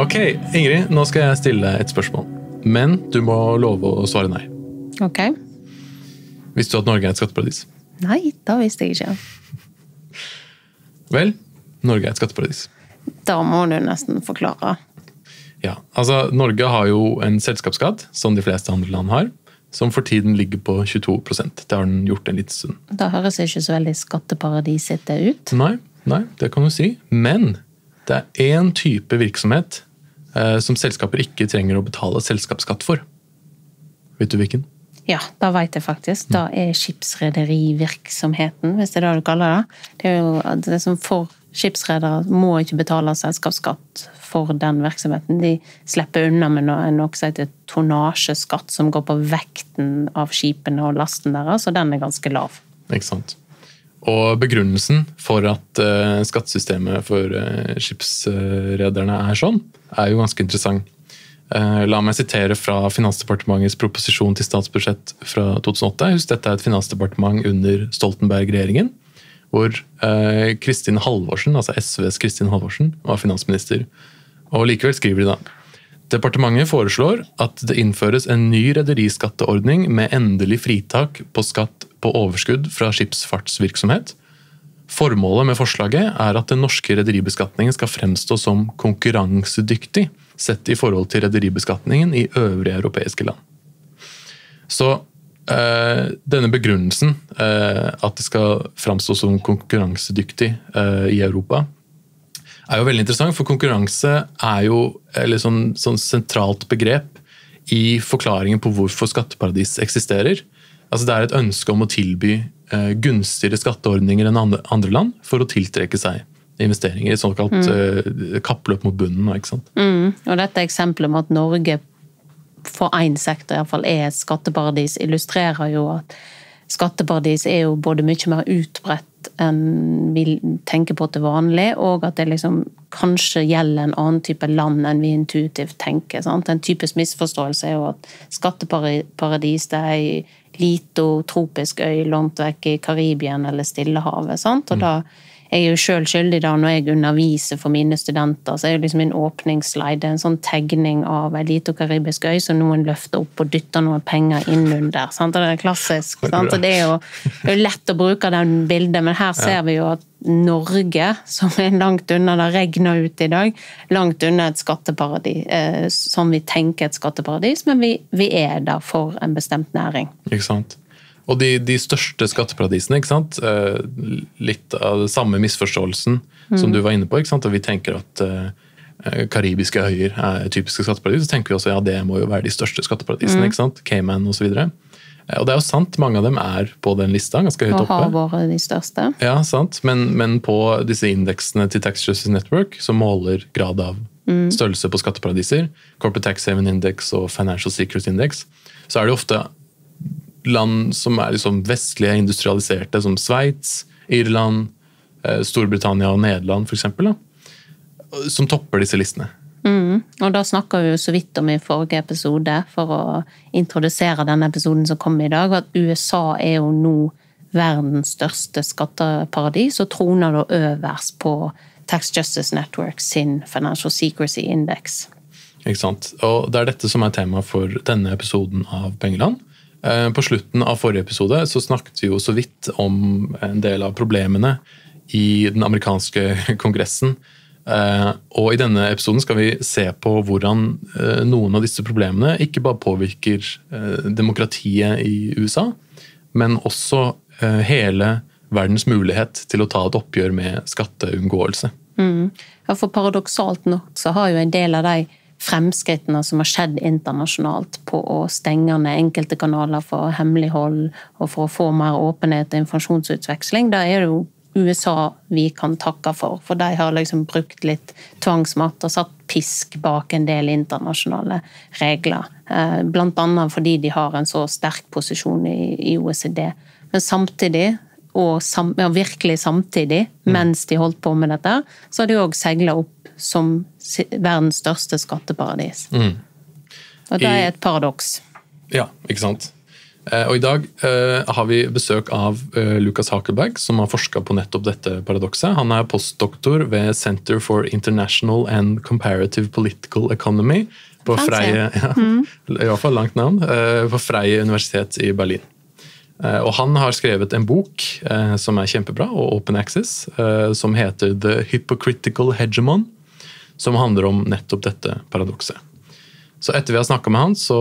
Ok, Ingrid, nå skal jeg stille et spørsmål. Men du må love å svare nei. Ok. Visste du at Norge er et skatteparadis? Nei, da visste jeg ikke. Vel, Norge er et skatteparadis. Da må du nesten forklare. Ja, altså Norge har jo en selskapsskatt, som de fleste andre land har, som for tiden ligger på 22%. Det har den gjort en liten stund. Da høres det ikke så veldig skatteparadisete ut. Nei, det kan du si. Men det er en type virksomhet som selskaper ikke trenger å betale selskapsskatt for. Vet du hvilken? Ja, da vet jeg faktisk. Da er skipsrederivirksomheten, hvis det er det du kaller det. Det er jo det som for skipsredere må ikke betale selskapsskatt for den virksomheten. De slipper unna med noe som heter tonnasjeskatt, som går på vekten av skipene og lasten deres, så den er ganske lav. Ikke sant. Og begrunnelsen for at skattesystemet for skipsrederne er sånn, er jo ganske interessant. La meg sitere fra Finansdepartementets proposisjon til statsbudsjett fra 2008. Husk, dette er et finansdepartement under Stoltenberg-regjeringen, hvor Kristin Halvorsen, altså SVs Kristin Halvorsen, var finansminister. Og likevel skriver de da: Departementet foreslår at det innføres en ny rederiskatteordning med endelig fritak på skatt på overskudd fra skipsfartsvirksomhet. Formålet med forslaget er at den norske rederibeskatningen skal fremstå som konkurransedyktig sett i forhold til rederibeskatningen i øvrige europeiske land. Så denne begrunnelsen, at det skal fremstå som konkurransedyktig i Europa, er jo veldig interessant, for konkurranse er jo et sånn sentralt begrep i forklaringen på hvorfor skatteparadis eksisterer. Altså det er et ønske om å tilby gunstigere skatteordninger enn andre land for å tiltrekke seg investeringer i såkalt kappløp mot bunnen. Ikke sant? Og dette eksempelet med at Norge for en sektor i hvert fall er et skatteparadis, illustrerer jo at skatteparadis er jo både mye mer utbredt enn vi tenker på til vanlig, og at det liksom kanskje gjelder en annen type land enn vi intuitivt tenker. Sant? En typisk misforståelse er jo at skatteparadis det er en liten tropisk øy langt vekk i Karibien eller Stillehavet. Sant? Og da er jeg jo selv skyldig da, når jeg underviser for mine studenter, så er jo liksom en åpningsslide, en sånn tegning av en liten karibisk øy, som noen løfter opp og dytter noen penger inn under. Sant? Og det er klassisk. Sant? Og det er jo lett å bruke den bildet, men her ser vi jo at Norge, som er langt unna, det regner ut i dag, langt unna et skatteparadis, som vi tenker et skatteparadis, men vi er der for en bestemt næring. Ikke sant? Og de største skatteparadisene, ikke sant? Litt av samme misforståelsen som du var inne på, ikke sant? Og vi tenker at karibiske øyer er typiske skatteparadis, så tenker vi også, ja, det må jo være de største skatteparadisene, ikke sant? Cayman og så videre. Og det er jo sant, mange av dem er på den lista, ganske høyt oppe. Og har vært de største. Ja, sant. Men på disse indeksene til Tax Justice Network, som måler grad av størrelse på skatteparadiser, Corporate Tax Haven Index og Financial Secrecy Index, så er det ofte land som er liksom vestlige industrialiserte, som Sveits, Irland, Storbritannia og Nederland for eksempel, da, som topper disse listene. Og da snakker vi jo så vidt om i forrige episode, for å introdusere denne episoden som kommer i dag, at USA er jo nå verdens største skatteparadis, og troner da øverst på Tax Justice Network sin Financial Secrecy Index. Ikke sant? Og det er dette som er tema for denne episoden av Pengeland. På slutten av forrige episode så snakket vi jo så vidt om en del av problemene i den amerikanske kongressen. Og i denne episoden skal vi se på hvordan noen av disse problemene ikke bare påvirker demokratiet i USA, men også hele verdens mulighet til å ta et oppgjør med skatteunngåelse. Ja, for paradoksalt nok så har jo en del av de fremskrittene som har skjedd internasjonalt på å stenge ned enkelte kanaler for hemmelighold og for å få mer åpenhet og informasjonsutveksling, da er det jo USA vi kan takke for de har liksom brukt litt tvangsmakt og satt pisk bak en del internasjonale regler, blant annet fordi de har en så sterk posisjon i OECD. Men samtidig, virkelig samtidig, mens de holdt på med dette, så har de også seglet opp som verdens største skatteparadis. Og det er et paradoks. Ja, ikke sant? Og I dag har vi besøk av Lukas Hakelberg, som har forsket på nettopp dette paradokset. Han er postdoktor ved Center for International and Comparative Political Economy på Freie, I hvert fall langt navn, på Freie Universität I Berlin. Og han har skrevet en bok som er kjempebra og open access, som heter The Hypocritical Hegemon, som handler om nettopp dette paradokset. Så etter vi har snakket med han, så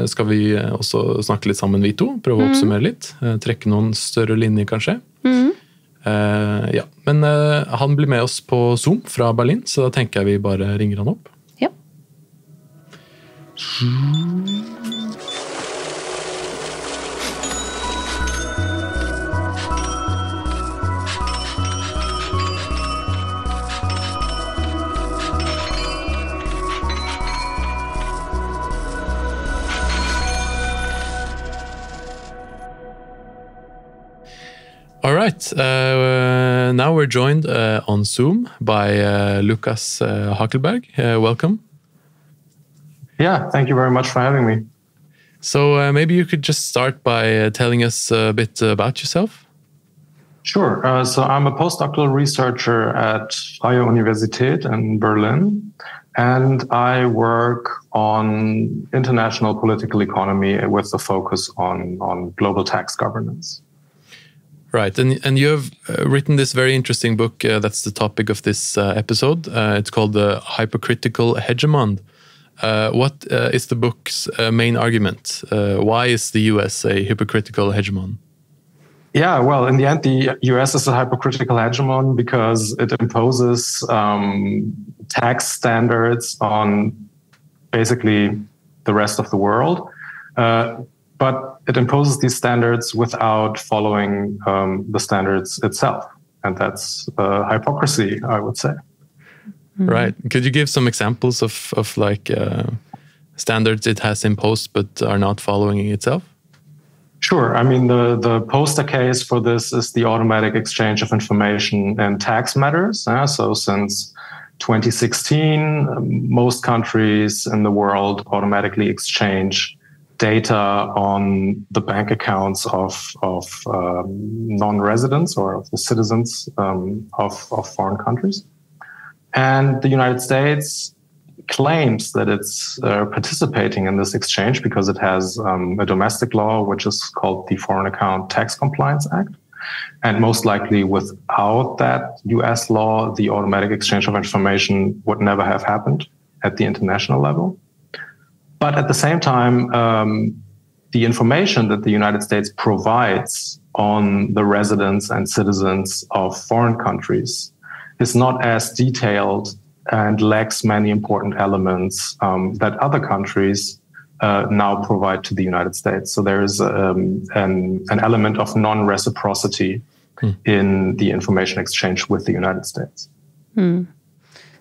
skal vi også snakke litt sammen vi to, prøve å oppsummere litt, trekke noen større linjer kanskje. Ja. Men han blir med oss på Zoom fra Berlin, så da tenker jeg vi bare ringer han opp. Ja. All right, now we're joined on Zoom by Lukas Hakelberg. Welcome. Yeah, thank you very much for having me. So maybe you could just start by telling us a bit about yourself. Sure. So I'm a postdoctoral researcher at Freie Universität in Berlin, and I work on international political economy with a focus on global tax governance. Right, and you have written this very interesting book that's the topic of this episode. It's called The Hypocritical Hegemon. What is the book's main argument? Why is the US a hypocritical hegemon? Yeah, well, in the end, the US is a hypocritical hegemon because it imposes tax standards on basically the rest of the world. But it imposes these standards without following the standards itself. And that's hypocrisy, I would say. Right. Could you give some examples of like standards it has imposed but are not following itself? Sure. I mean, the poster case for this is the automatic exchange of information in tax matters. So since 2016, most countries in the world automatically exchange data on the bank accounts of non-residents or of the citizens of foreign countries. And the United States claims that it's participating in this exchange because it has a domestic law, which is called the Foreign Account Tax Compliance Act. And most likely without that US law, the automatic exchange of information would never have happened at the international level. But at the same time, the information that the United States provides on the residents and citizens of foreign countries is not as detailed and lacks many important elements that other countries now provide to the United States. So there is an element of non-reciprocity in the information exchange with the United States.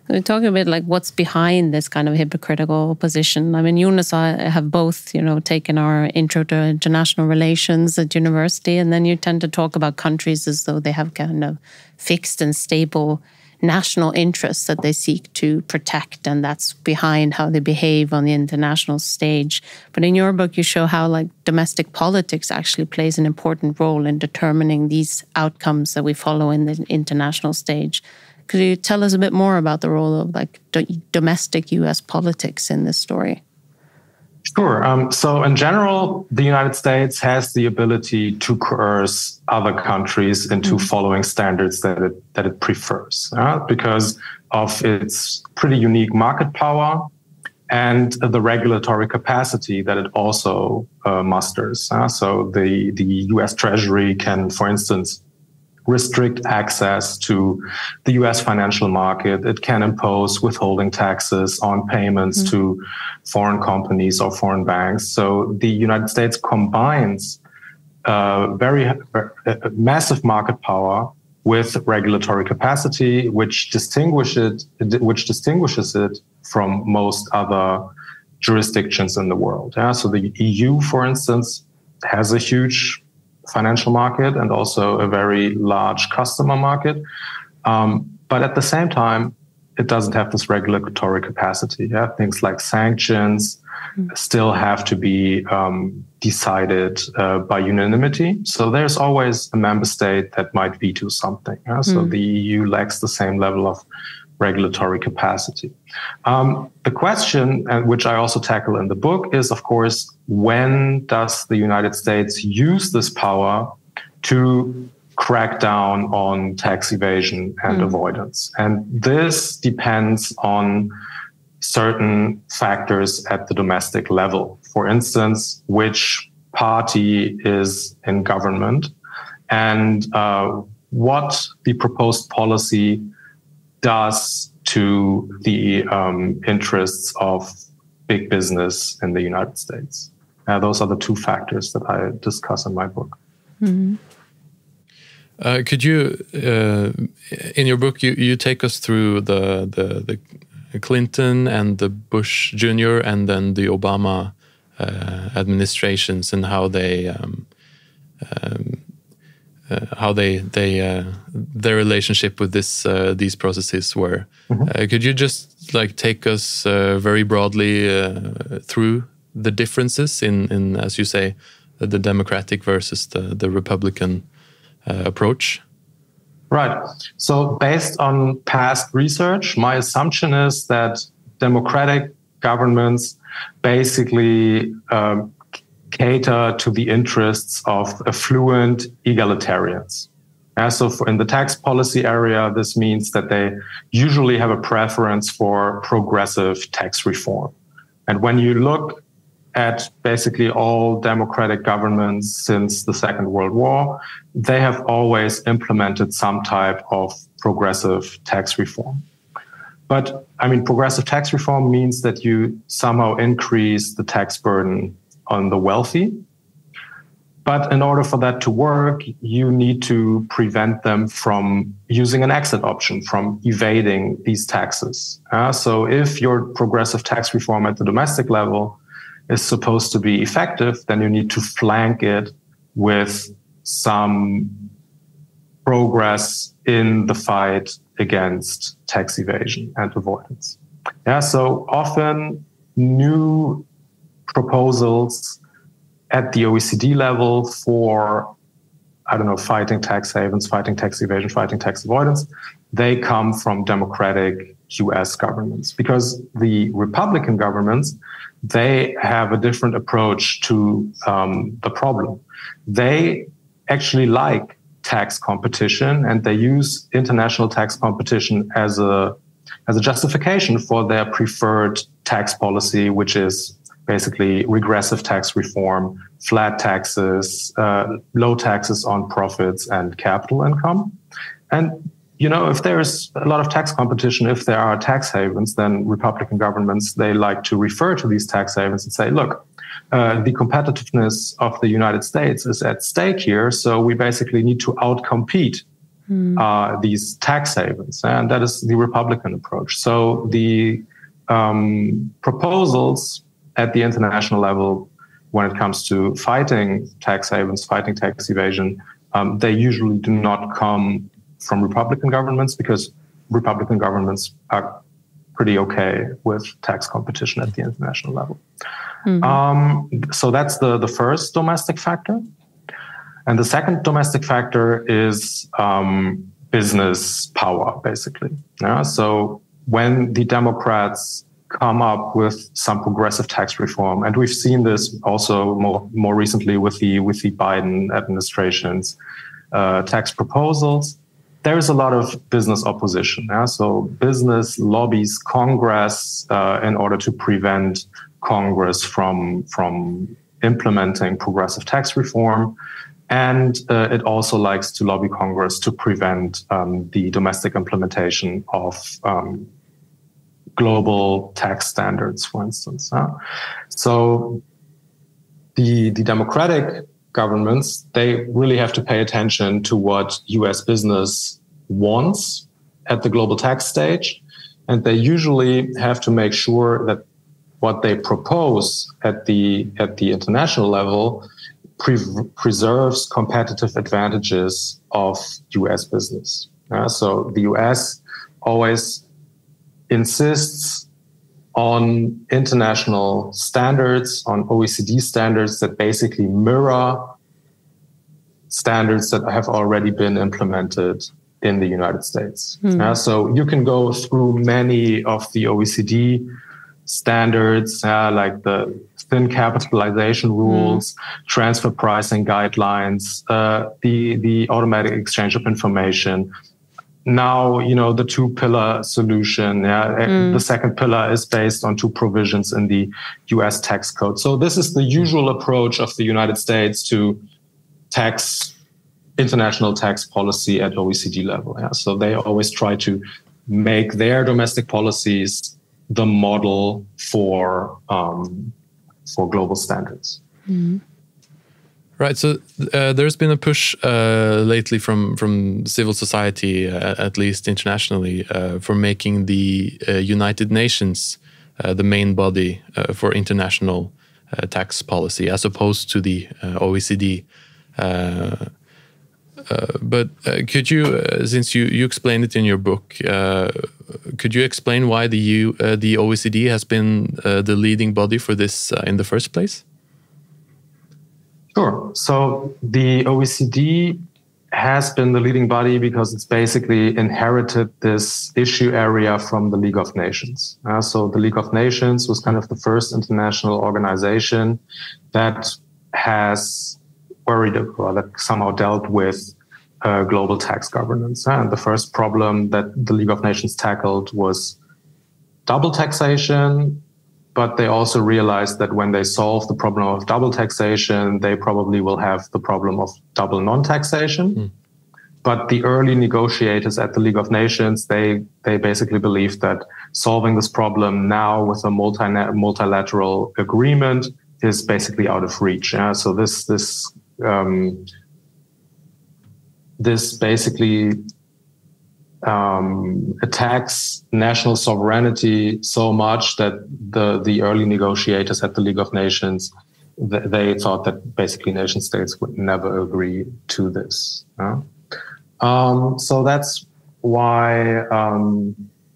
We talk a bit like what's behind this kind of hypocritical position. I mean, you and I have both, taken our intro to international relations at university, and then you tend to talk about countries as though they have kind of fixed and stable national interests that they seek to protect, and that's behind how they behave on the international stage. But in your book, you show how like domestic politics actually plays an important role in determining these outcomes that we follow in the international stage. Could you tell us a bit more about the role of like domestic US politics in this story? Sure. So in general, the United States has the ability to coerce other countries into following standards that it prefers because of its pretty unique market power and the regulatory capacity that it also musters. So the US Treasury can, for instance, restrict access to the US financial market. It can impose withholding taxes on payments to foreign companies or foreign banks. So the United States combines very massive market power with regulatory capacity, which distinguishes it from most other jurisdictions in the world. So the EU, for instance, has a huge financial market and also a very large customer market. But at the same time, it doesn't have this regulatory capacity. Things like sanctions, still have to be decided by unanimity. So there's always a member state that might veto something. So the EU lacks the same level of regulatory capacity. The question, which I also tackle in the book, is, of course, when does the United States use this power to crack down on tax evasion and avoidance? And this depends on certain factors at the domestic level. For instance, which party is in government and what the proposed policy does to the interests of big business in the United States. Those are the two factors that I discuss in my book. Mm-hmm. Could you, in your book, you take us through the Clinton and the Bush Jr. and then the Obama administrations and how their relationship with these processes were. Could you just take us very broadly through the differences in, as you say, the Democratic versus the Republican approach? Right. So based on past research, my assumption is that democratic governments basically cater to the interests of affluent egalitarians. So in the tax policy area, this means that they usually have a preference for progressive tax reform. And when you look at basically all democratic governments since the Second World War, they have always implemented some type of progressive tax reform. But I mean, progressive tax reform means that you somehow increase the tax burden on the wealthy. But in order for that to work, you need to prevent them from using an exit option, from evading these taxes. So if your progressive tax reform at the domestic level is supposed to be effective, then you need to flank it with some progress in the fight against tax evasion and avoidance. So often new proposals at the OECD level for, fighting tax havens, fighting tax evasion, fighting tax avoidance, they come from democratic US governments, because the Republican governments, they have a different approach to the problem. They actually like tax competition, and they use international tax competition as a justification for their preferred tax policy, which is basically regressive tax reform, flat taxes, low taxes on profits and capital income. And if there's a lot of tax competition, if there are tax havens, then Republican governments, they like to refer to these tax havens and say, look, the competitiveness of the United States is at stake here, so we basically need to outcompete these tax havens. And that is the Republican approach. So the proposals at the international level, when it comes to fighting tax havens, fighting tax evasion, they usually do not come from Republican governments, because Republican governments are pretty okay with tax competition at the international level. So that's the first domestic factor. And the second domestic factor is business power, basically. So when the Democrats come up with some progressive tax reform, and we've seen this also more recently with the Biden administration's tax proposals, there is a lot of business opposition. So business lobbies Congress in order to prevent Congress from implementing progressive tax reform. And it also likes to lobby Congress to prevent the domestic implementation of global tax standards, for instance. So the democratic governments, they really have to pay attention to what US business wants at the global tax stage. And they usually have to make sure that what they propose at the international level preserves competitive advantages of US business. So the US always insists on international standards, on OECD standards that basically mirror standards that have already been implemented in the United States. So you can go through many of the OECD standards, like the thin capitalization rules, transfer pricing guidelines, the automatic exchange of information. Now, the two-pillar solution. The second pillar is based on two provisions in the US tax code. So this is the usual approach of the United States to international tax policy at OECD level. So they always try to make their domestic policies the model for global standards. Right. So there's been a push lately from civil society, at least internationally, for making the United Nations the main body for international tax policy, as opposed to the OECD. But could you, since you explained it in your book, could you explain why the OECD has been the leading body for this in the first place? Sure. So the OECD has been the leading body because it's basically inherited this issue area from the League of Nations. So the League of Nations was kind of the first international organization that has that somehow dealt with global tax governance. And the first problem that the League of Nations tackled was double taxation. But they also realized that when they solve the problem of double taxation, they probably will have the problem of double non-taxation. But the early negotiators at the League of Nations, they basically believed that solving this problem now with a multilateral agreement is basically out of reach. So this basically attacks national sovereignty so much that the early negotiators at the League of Nations, they thought that basically nation states would never agree to this. So that's why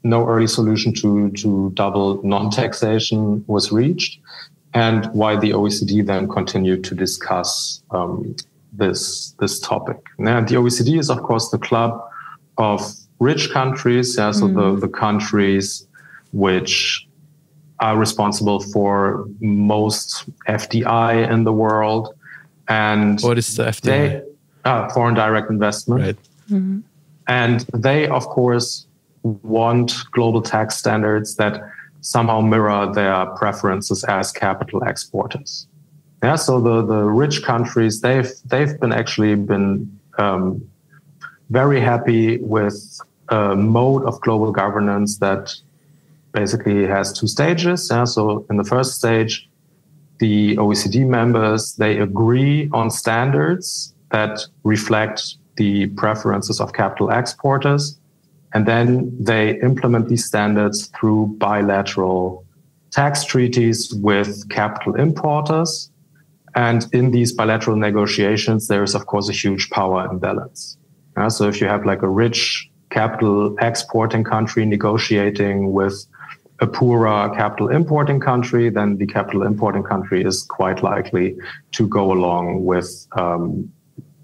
no early solution to double non-taxation was reached, and why the OECD then continued to discuss this topic. Now, the OECD is, of course, the club of rich countries, so the countries which are responsible for most FDI in the world. And what is the FDI? Foreign direct investment. Right. And they, of course, want global tax standards that somehow mirror their preferences as capital exporters. So the rich countries, they've been very happy with a mode of global governance that basically has two stages. So in the first stage, the OECD members, they agree on standards that reflect the preferences of capital exporters. And then they implement these standards through bilateral tax treaties with capital importers. And in these bilateral negotiations, there is, of course, a huge power imbalance. So if you have like a rich capital exporting country negotiating with a poorer capital importing country, then the capital importing country is quite likely to go along with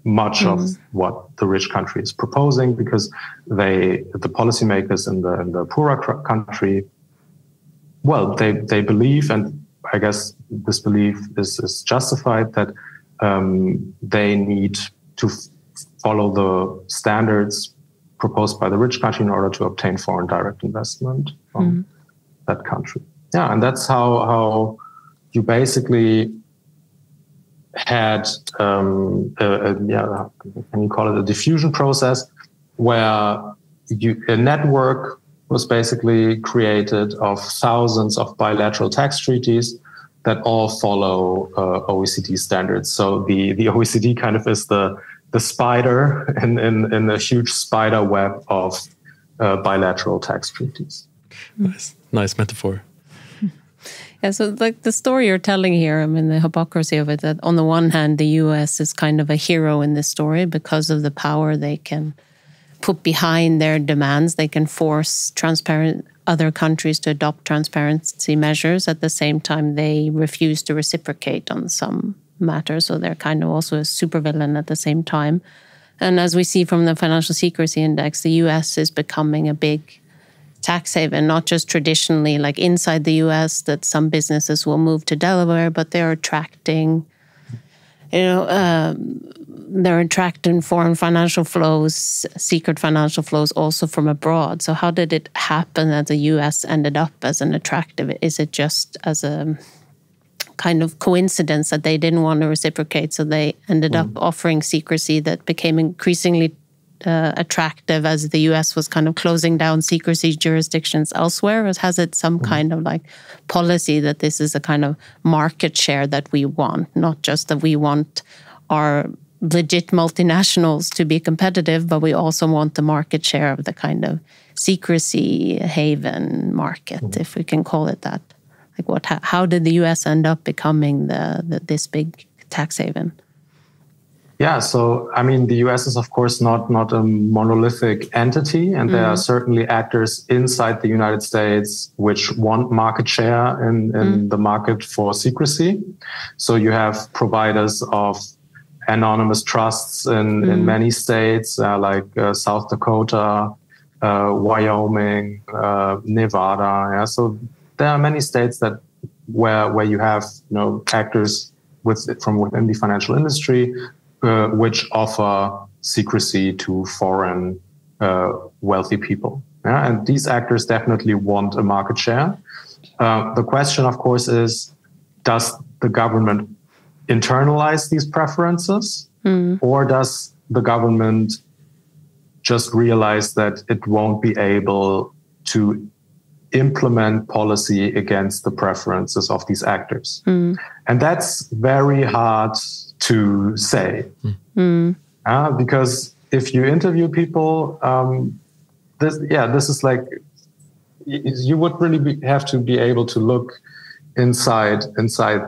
much of what the rich country is proposing, because the policymakers in the poorer country, well, they believe, and I guess this belief is justified, that they need to follow the standards proposed by the rich country in order to obtain foreign direct investment from that country. And that's how you basically had can you call it a diffusion process, where a network was basically created of thousands of bilateral tax treaties that all follow OECD standards. So the OECD kind of is the spider in a huge spider web of bilateral tax treaties. Nice metaphor. Yeah, so like the story you're telling here, I mean, the hypocrisy of it, that on the one hand, the US is kind of a hero in this story because of the power they can put behind their demands. They can force transparent other countries to adopt transparency measures. At the same time, they refuse to reciprocate on some matters, so they're kind of also a supervillain at the same time. And as we see from the Financial Secrecy Index, the US is becoming a big tax haven, not just traditionally like inside the US that some businesses will move to Delaware, but they're attracting, they're attracting foreign financial flows, secret financial flows also from abroad. So how did it happen that the US ended up as an attractive? Is it just as a kind of coincidence that they didn't want to reciprocate, so they ended up offering secrecy that became increasingly attractive as the US was kind of closing down secrecy jurisdictions elsewhere? Or has it some kind of like policy that this is a kind of market share that we want, not just that we want our legit multinationals to be competitive, but we also want the market share of the kind of secrecy haven market, if we can call it that? Like how did the US end up becoming this big tax haven? Yeah, so I mean, the US is of course not a monolithic entity, and there are certainly actors inside the United States which want market share in the market for secrecy. So you have providers of anonymous trusts in many states, like South Dakota, Wyoming, Nevada. Yeah, so there are many states where you have actors from within the financial industry which offer secrecy to foreign wealthy people. Yeah? And these actors definitely want a market share. The question, of course, is, does the government internalize these preferences, or does the government just realize that it won't be able to implement policy against the preferences of these actors? And that's very hard to say. Because if you interview people, this is like, you would really have to be able to look inside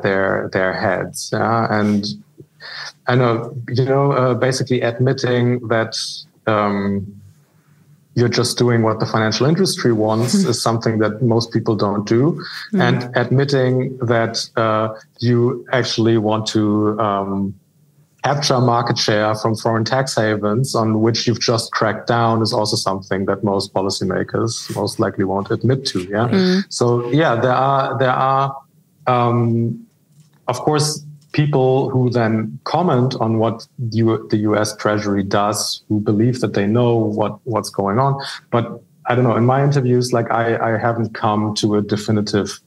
their heads. And I know, basically admitting that you're just doing what the financial industry wants is something that most people don't do. And admitting that you actually want to capture market share from foreign tax havens on which you've just cracked down is also something that most policymakers most likely won't admit to. Yeah. So yeah, there are of course people who then comment on what the US Treasury does, who believe that they know what's going on. But I don't know, in my interviews, like I haven't come to a definitive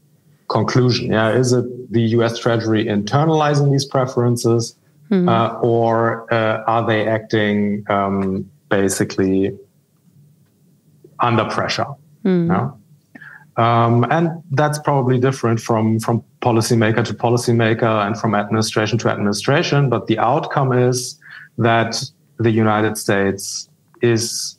conclusion. Yeah, is it the US Treasury internalizing these preferences, or are they acting basically under pressure? Yeah? And that's probably different from policymaker to policymaker and from administration to administration. But the outcome is that the United States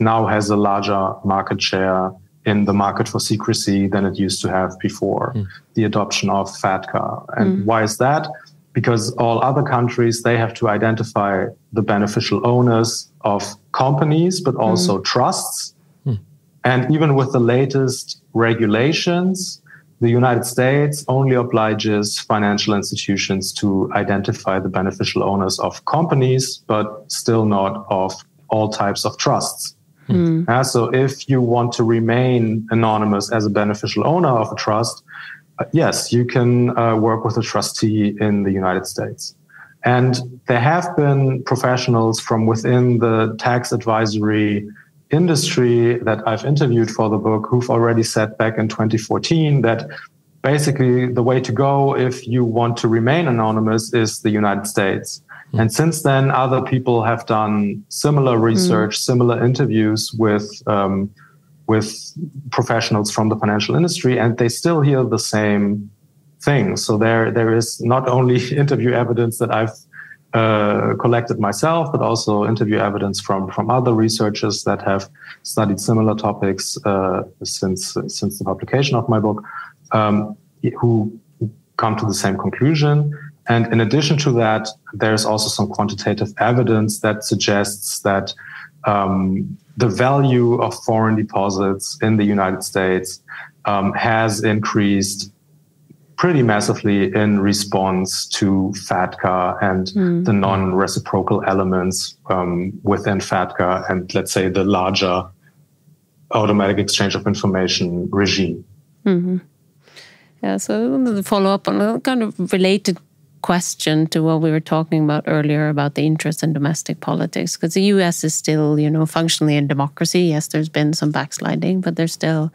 now has a larger market share in the market for secrecy than it used to have before the adoption of FATCA. And why is that? Because all other countries, they have to identify the beneficial owners of companies, but also trusts. And even with the latest regulations, the United States only obliges financial institutions to identify the beneficial owners of companies, but still not of all types of trusts. So if you want to remain anonymous as a beneficial owner of a trust, yes, you can work with a trustee in the United States. And there have been professionals from within the tax advisory industry that I've interviewed for the book who've already said back in 2014 that basically the way to go if you want to remain anonymous is the United States. And since then, other people have done similar research, similar interviews with professionals from the financial industry, and they still hear the same thing. So there is not only interview evidence that I've collected myself, but also interview evidence from other researchers that have studied similar topics since the publication of my book, who come to the same conclusion. And in addition to that, there's also some quantitative evidence that suggests that the value of foreign deposits in the United States has increased pretty massively in response to FATCA and the non-reciprocal elements within FATCA and, let's say, the larger automatic exchange of information regime. Mm-hmm. Yeah, so I wanted to follow up on a kind of related question to what we were talking about earlier about the interest in domestic politics, because the US is still, functionally a democracy. Yes, there's been some backsliding, but there's still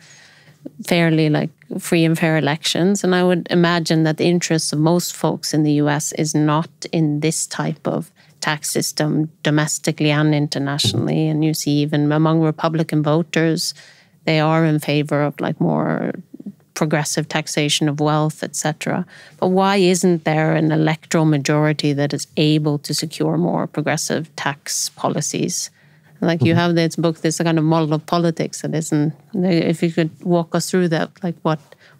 fairly free and fair elections. And I would imagine that the interests of most folks in the US is not in this type of tax system domestically and internationally. And you see even among Republican voters, they are in favor of more progressive taxation of wealth, etc. But why isn't there an electoral majority that is able to secure more progressive tax policies? You have this book, this kind of model of politics that isn't. If you could walk us through that,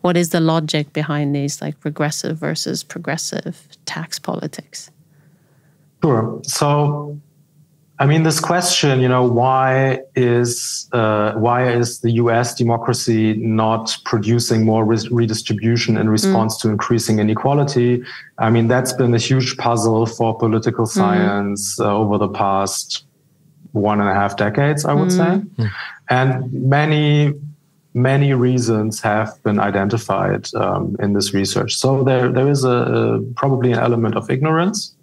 what is the logic behind these regressive versus progressive tax politics? Sure. So, this question, why is the U.S. democracy not producing more redistribution in response to increasing inequality? That's been a huge puzzle for political science over the past 1.5 decades, I would say. And many reasons have been identified in this research. So there is probably an element of ignorance.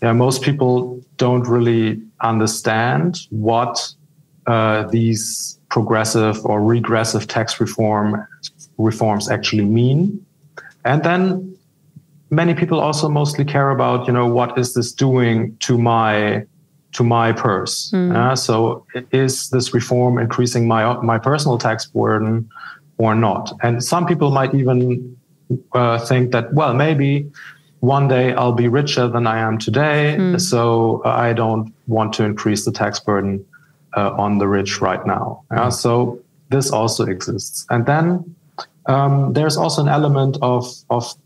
Most people don't really understand what these progressive or regressive tax reforms actually mean. And then many people also mostly care about, what is this doing to my purse? So is this reform increasing my personal tax burden or not? And some people might even think that, well, maybe one day I'll be richer than I am today, so I don't want to increase the tax burden on the rich right now. So this also exists. And then there's also an element of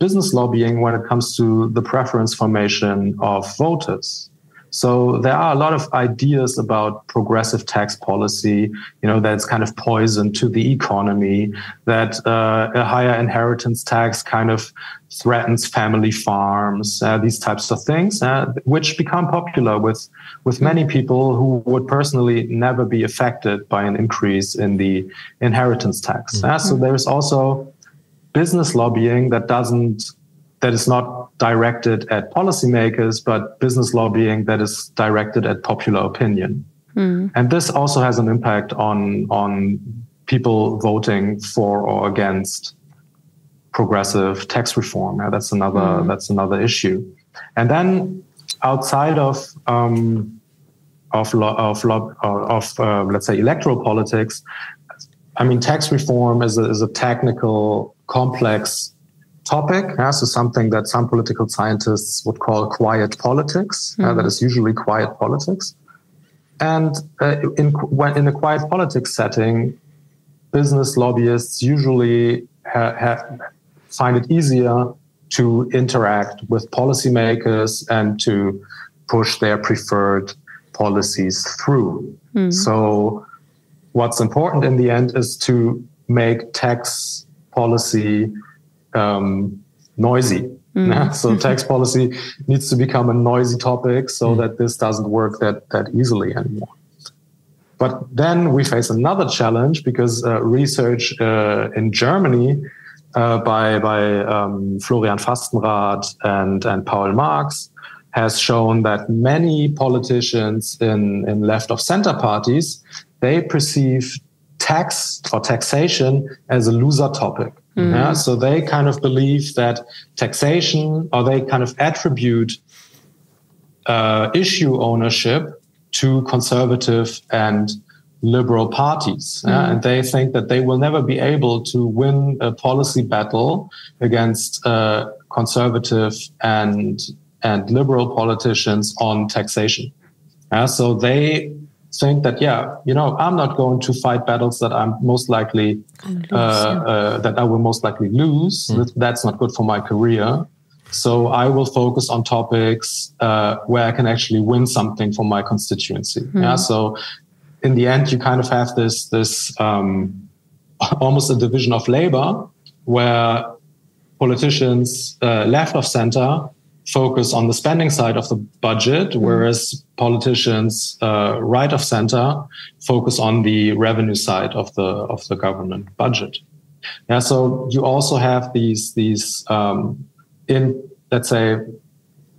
business lobbying when it comes to the preference formation of voters. So there are a lot of ideas about progressive tax policy, that's kind of poison to the economy, that a higher inheritance tax kind of threatens family farms, these types of things, which become popular with many people who would personally never be affected by an increase in the inheritance tax. So there's also business lobbying that is not directed at policymakers, but business lobbying that is directed at popular opinion. And this also has an impact on people voting for or against progressive tax reform. That's another issue. And then outside of let's say electoral politics, tax reform is a technical, complex topic, so something that some political scientists would call quiet politics. That is usually quiet politics. And in a quiet politics setting, business lobbyists usually find it easier to interact with policymakers and to push their preferred policies through. So what's important in the end is to make tax policy noisy. So tax policy needs to become a noisy topic so that this doesn't work that easily anymore. But then we face another challenge because research in Germany by Florian Fastenrath and Paul Marx has shown that many politicians in left of center parties, they perceive tax or taxation as a loser topic. So they kind of believe that taxation, or they kind of attribute issue ownership to conservative and liberal parties. And they think that they will never be able to win a policy battle against conservative and liberal politicians on taxation. So they think that, I'm not going to fight battles that I'm most likely that I will most likely lose. That's not good for my career. So I will focus on topics where I can actually win something for my constituency. So in the end, you kind of have this almost a division of labor where politicians left of center focus on the spending side of the budget, whereas politicians right of center focus on the revenue side of the government budget. Yeah, so you also have these in, let's say,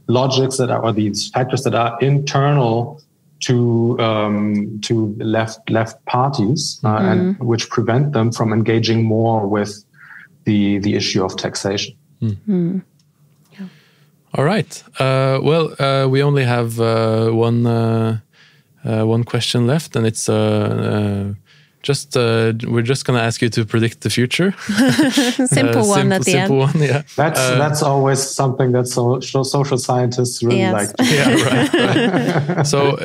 logics that are, or these factors that are internal to left parties, and which prevent them from engaging more with the issue of taxation. All right. We only have one question left, and it's we're just going to ask you to predict the future. Simple one at the end. Simple one, yeah. That's always something that social scientists really like. Yeah, right. So,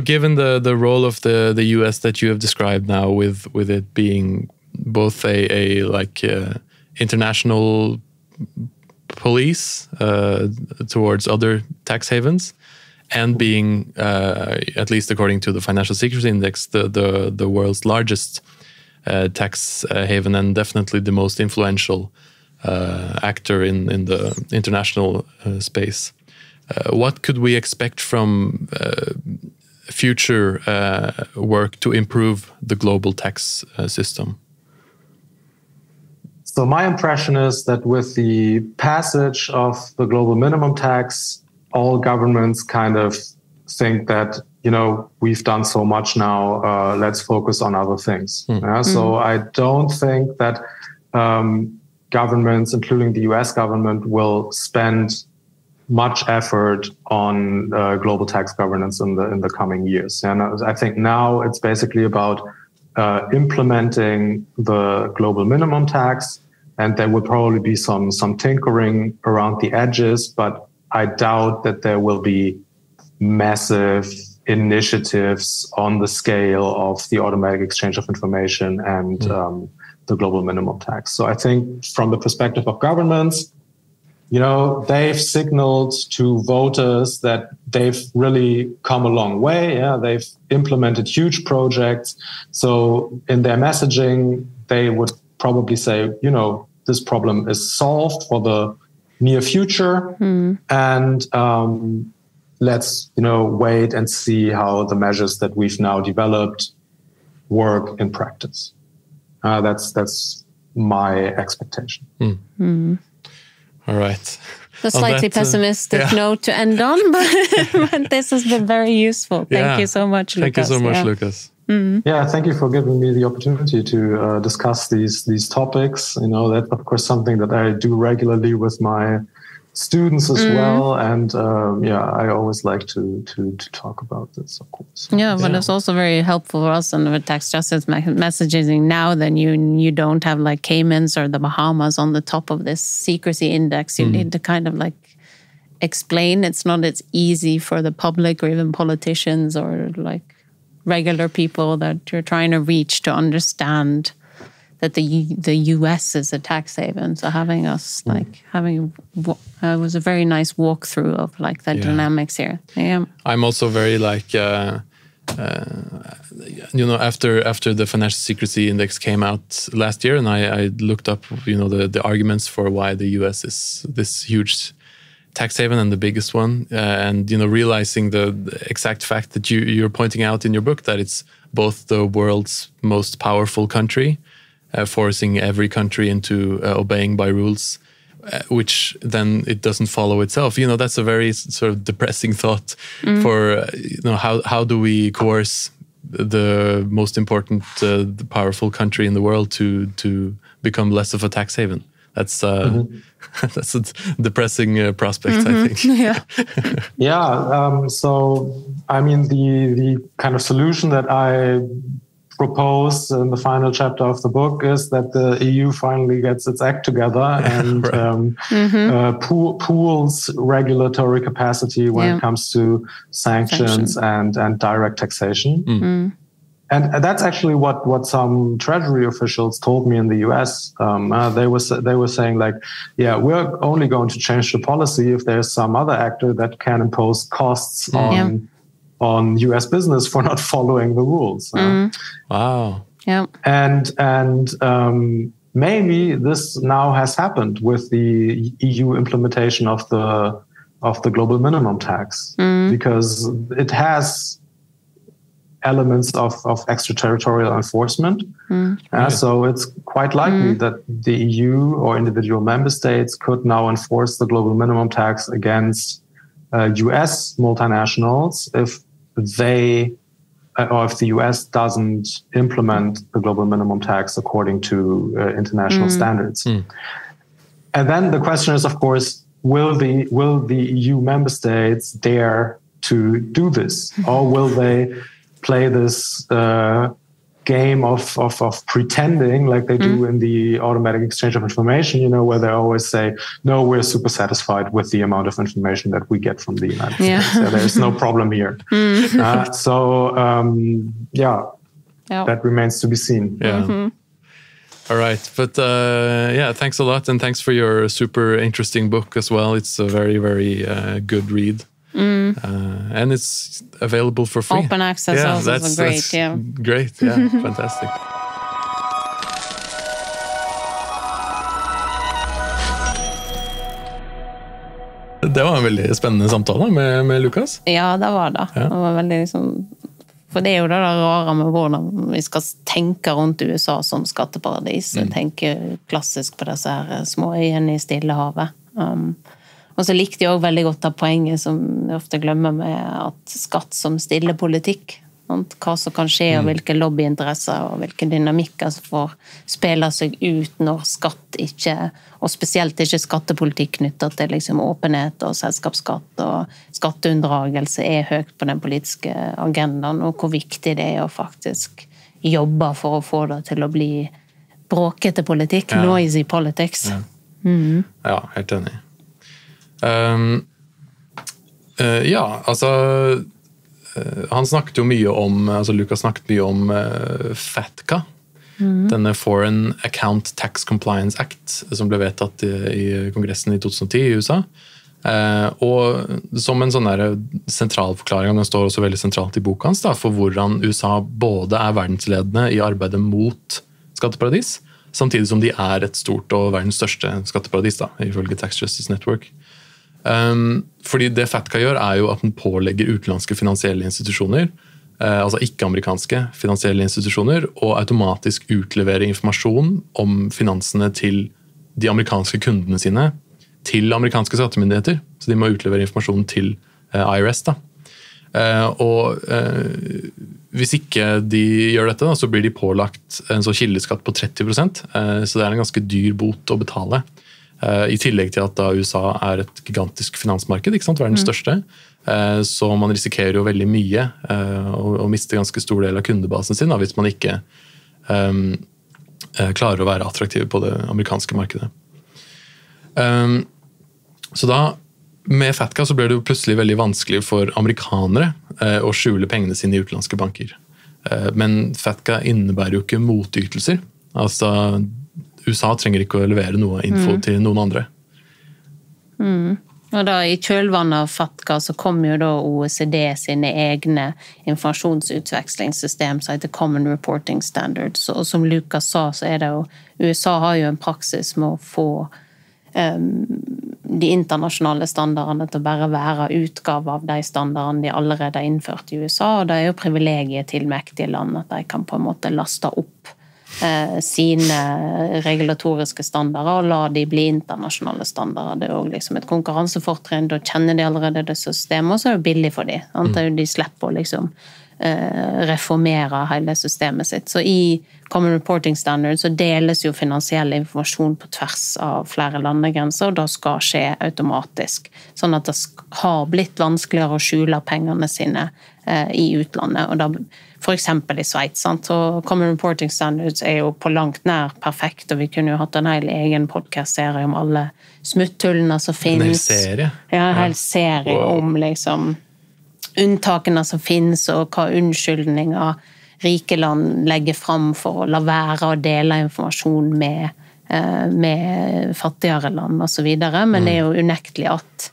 given the role of the US that you have described now, with it being both a international police towards other tax havens, and being, at least according to the Financial Secrecy Index, the world's largest tax haven, and definitely the most influential actor in the international space. What could we expect from future work to improve the global tax system? So my impression is that with the passage of the global minimum tax, all governments kind of think that, we've done so much now, let's focus on other things. So I don't think that governments, including the US government, will spend much effort on global tax governance in the coming years. And I think now it's basically about implementing the global minimum tax, and there will probably be some tinkering around the edges, but I doubt that there will be massive initiatives on the scale of the automatic exchange of information and the global minimum tax. So I think from the perspective of governments, they've signaled to voters that they've really come a long way. Yeah, they've implemented huge projects. So in their messaging, they would probably say, this problem is solved for the near future, and let's wait and see how the measures that we've now developed work in practice. That's my expectation. All right. A slightly pessimistic note to end on, but this has been very useful. Thank you so much, Lukas. Thank you so much, Lukas. Yeah, thank you for giving me the opportunity to discuss these topics. That's of course something that I do regularly with my students as well, and I always like to talk about this, of course. Yeah, but it's also very helpful for us on the tax justice messaging now. Then you don't have like Caymans or the Bahamas on the top of this secrecy index. You need to kind of like explain. It's not as easy for the public or even politicians or like regular people that you're trying to reach to understand that the US is a tax haven. So having us was a very nice walkthrough of like the dynamics here. Yeah, I'm also very like after the Financial Secrecy Index came out last year, and I looked up the arguments for why the US is this huge tax haven and the biggest one, and realizing the exact fact that you're pointing out in your book, that it's both the world's most powerful country, forcing every country into obeying by rules, which then it doesn't follow itself. That's a very sort of depressing thought for how do we coerce the most important the powerful country in the world to become less of a tax haven. That's that's a depressing prospect, I think. So I mean, the kind of solution that I propose in the final chapter of the book is that the EU finally gets its act together and pools regulatory capacity when it comes to sanctions and direct taxation. And that's actually what some Treasury officials told me in the US. They were saying like, we're only going to change the policy if there's some other actor that can impose costs on US business for not following the rules. Wow. Yeah. And maybe this now has happened with the EU implementation of the global minimum tax, because it has elements of extraterritorial enforcement. So it's quite likely that the EU or individual member states could now enforce the global minimum tax against US multinationals if they or if the US doesn't implement the global minimum tax according to international standards. And then the question is, of course, will the EU member states dare to do this, or will they play this game of pretending like they do in the automatic exchange of information, where they always say, no, we're super satisfied with the amount of information that we get from the United States. So there's no problem here. That remains to be seen. Yeah. All right. But thanks a lot. And thanks for your super interesting book as well. It's a very, very good read. And it's available for free. Open access also is great. Great, yeah, fantastic. Det var en veldig spennende samtale med Lukas. Ja, det var det. Ja. Det var veldig for det er jo det rare med hvordan vi skal tenke rundt USA som skatteparadis. Jeg tenker klassisk på disse her små øyene i Stillehavet. Og så likte jeg også veldig godt av poenget som jeg ofte glemmer med at skatt som stiller politikk. Hva som kan skje, og hvilke lobbyinteresser og hvilke dynamikker som får spille seg ut når skatt ikke, og spesielt ikke skattepolitikk knyttet til liksom åpenhet og selskapsskatt og skatteunndragelse er høyt på den politiske agendaen, og hvor viktig det er å faktisk jobbe for å få det til å bli bråkete politikk, noisy politics. Ja, helt enig. Han snakket jo mye om, Lukas snakket mye om FATCA, denne Foreign Account Tax Compliance Act, som ble vedtatt i kongressen i 2010 i USA. Og som en sånn der sentral forklaring, den står også veldig sentralt i boka hans, for hvordan USA både er verdensledende i arbeidet mot skatteparadis, samtidig som de er et stort og verdens største skatteparadis, ifølge Tax Justice Network. Fordi det FATCA gjør er jo at den pålegger utenlandske finansielle institusjoner, altså ikke-amerikanske finansielle institusjoner, og automatisk utlevere informasjon om finansene til de amerikanske kundene sine til amerikanske skattemyndigheter. Så de må utlevere informasjon til IRS. Og hvis ikke de gjør dette, så blir de pålagt en så kildeskatt på 30%, så det er en ganske dyr bot å betale. I tillegg til at da USA er et gigantisk finansmarked, ikke sant, verdens største, så man risikerer jo veldig mye og mister ganske stor del av kundebasen sin hvis man ikke klarer å være attraktiv på det amerikanske markedet. Så da, med FATCA så ble det jo plutselig veldig vanskelig for amerikanere å skjule pengene sine i utenlandske banker. Men FATCA innebærer jo ikke motytelser, altså USA trenger ikke å levere noe info til noen andre. Og da i kjølvannet av FATCA så kom jo da OECD sine egne informasjonsutvekslingssystem som heter Common Reporting Standards, og som Lukas sa så er det jo, USA har jo en praksis med å få de internasjonale standardene til å bare være utgave av de standardene de allerede har innført i USA, og det er jo privilegiet til mektige land at de kan på en måte laste opp sine regulatoriske standarder og la de bli internasjonale standarder. Det er jo liksom et konkurransefortrinn, da kjenner de allerede det systemet, og så er det billig for de. De slipper å liksom reformere hele systemet sitt. Så i Common Reporting Standards så deles jo finansiell informasjon på tvers av flere landegrenser, og det skal skje automatisk. Sånn at det har blitt vanskeligere å skjule pengene sine i utlandet. Og da, for eksempel i Sveits, så Common Reporting Standards er jo på langt nær perfekt, og vi kunne jo hatt en hel egen podcast-serie om alle smutthullene som finnes. En hel serie? Ja, en hel serie om liksom unntakene som finnes, og hva unnskyldninger rike land legger fram for å la være å dele informasjon med fattigere land og så videre. Men det er jo unektelig at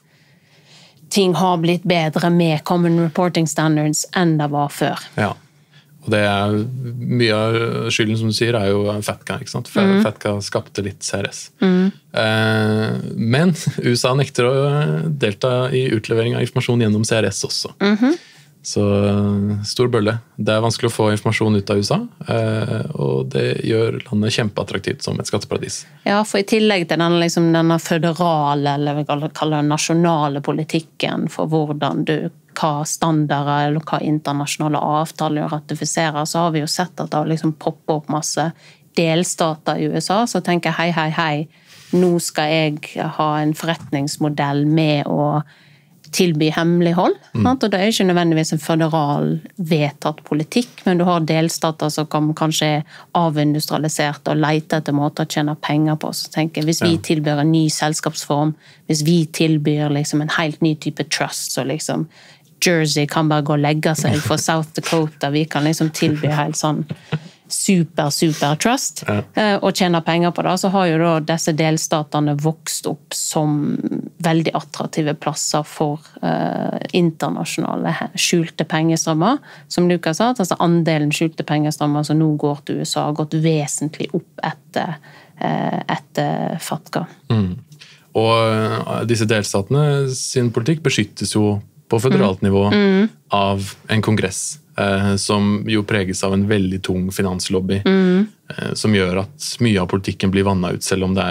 ting har blitt bedre med common reporting standards enn det var før. Ja, og det mye av skylden, som du sier, jo FATCA, ikke sant? FATCA skapte litt CRS. Men USA nekter å delta i utlevering av informasjon gjennom CRS også. Så stor bølle. Det vanskelig å få informasjon ut av USA, og det gjør landet kjempeattraktivt som et skatteparadis. Ja, for i tillegg til denne føderale, eller vi kaller det nasjonale politikken for hvordan hva standarder eller hva internasjonale avtaler ratifiserer, så har vi jo sett at det har poppet opp masse delstater i USA, så tenker jeg hei, nå skal jeg ha en forretningsmodell med å tilby hemmelighold, og det ikke nødvendigvis en føderal vedtatt politikk, men du har delstater som kan kanskje avindustrialisert og lete etter måter å tjene penger på, så tenker jeg, hvis vi tilbyr en ny selskapsform, hvis vi tilbyr en helt ny type trust, så Jersey kan bare gå og legge seg for South Dakota, vi kan tilby helt sånn super trust, og tjene penger på det, så har jo da disse delstatene vokst opp som veldig attraktive plasser for internasjonale skjulte pengestrømmer, som Lukas sa, altså andelen skjulte pengestrømmer som nå går til USA har gått vesentlig opp etter FATCA. Og disse delstatene sin politikk beskyttes jo på føderalt nivå av en kongress, som jo preges av en veldig tung finanslobby, som gjør at mye av politikken blir vannet ut, selv om det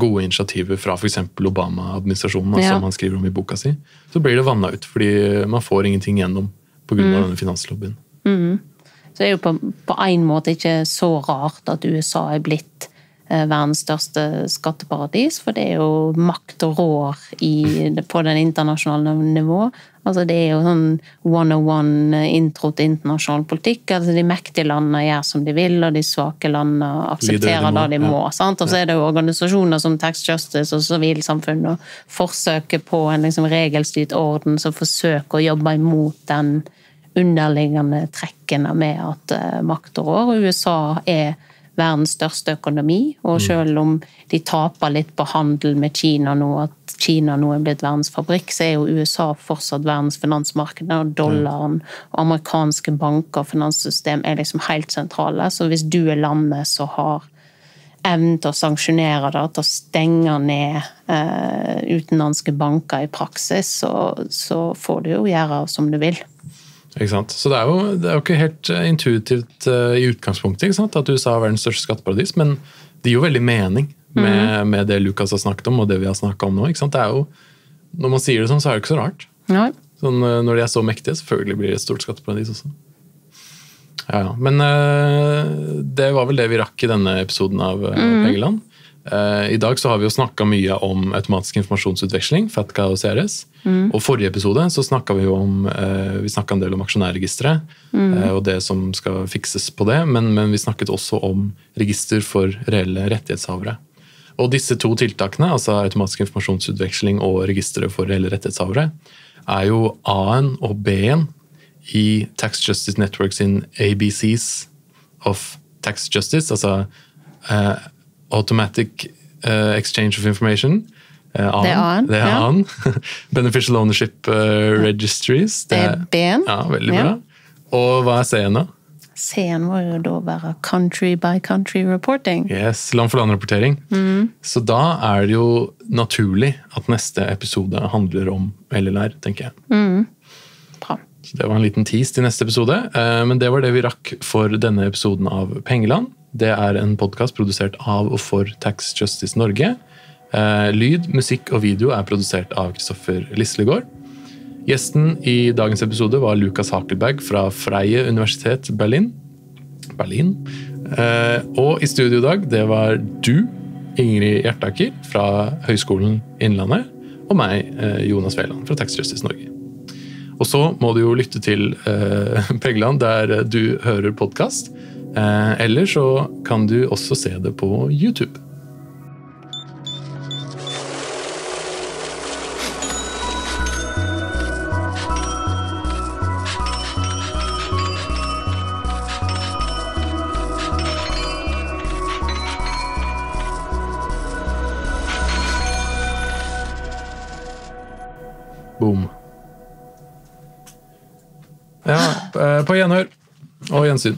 gode initiativer fra for eksempel Obama-administrasjonen, som han skriver om i boka si, så blir det vannet ut, fordi man får ingenting gjennom på grunn av denne finanslobbyen. Så det jo på en måte ikke så rart at USA blitt verdens største skatteparadis, for det jo makt og rår på den internasjonale nivå. Altså det jo sånn 101 intro til internasjonal politikk. Altså de mektige landene gjør som de vil, og de svake landene aksepterer det de må. Sant? Og så det jo organisasjoner som Tax Justice og sivilsamfunn og forsøker på en regelstyrt orden som forsøker å jobbe imot den underliggende trekkene med at makt og rår. USA verdens største økonomi, og selv om de taper litt på handel med Kina nå, at Kina nå blitt verdens fabrikk, så jo USA fortsatt verdens finansmarked, og dollaren og amerikanske banker og finanssystem helt sentrale, så hvis du landet som har evnen til å sanksjonere det, til å stenge ned utenlandske banker i praksis, så får du jo gjøre som du vil. Ikke sant? Så det jo ikke helt intuitivt i utgangspunktet, ikke sant? At USA verdens største skatteparadis, men det gir jo veldig mening med det Lukas har snakket om, og det vi har snakket om nå. Ikke sant? Det jo, når man sier det sånn, så det ikke så rart. Nei. Sånn, når de så mektige, selvfølgelig blir det et stort skatteparadis også. Ja. Men det var vel det vi rakk i denne episoden av Pengeland. I dag så har vi jo snakket mye om automatisk informasjonsutveksling, FATCA og CRS. Og forrige episode så snakket vi jo snakket en del om aksjonærregisteret, og det som skal fikses på det, men vi snakket også om register for reelle rettighetshavere. Og disse to tiltakene, altså automatisk informasjonsutveksling og registeret for reelle rettighetshavere, jo A-en og B-en i Tax Justice Network sin ABCs of Tax Justice, altså Automatic Exchange of Information. Det A-en. Beneficial Ownership Registries. Det B-en. Ja, veldig bra. Og hva C-en da? C-en må jo da være country by country reporting. Yes, land for land rapportering. Så da det jo naturlig at neste episode handler om eller, tenker jeg. Bra. Så det var en liten tease til neste episode, men det var det vi rakk for denne episoden av Pengeland. Det en podcast produsert av og for Tax Justice Norge. Lyd, musikk og video produsert av Kristoffer Lislegård. Gjesten i dagens episode var Lukas Hakelberg fra Freie Universität Berlin. Og i studio i dag, det var du, Ingrid Hjertaker fra Høgskolen Innlandet, og meg, Jonas Veland fra Tax Justice Norge. Og så må du jo lytte til Pengeland der du hører podcast, eller så kan du også se det på YouTube. Boom. Ja, på gjenhør og gjensyn.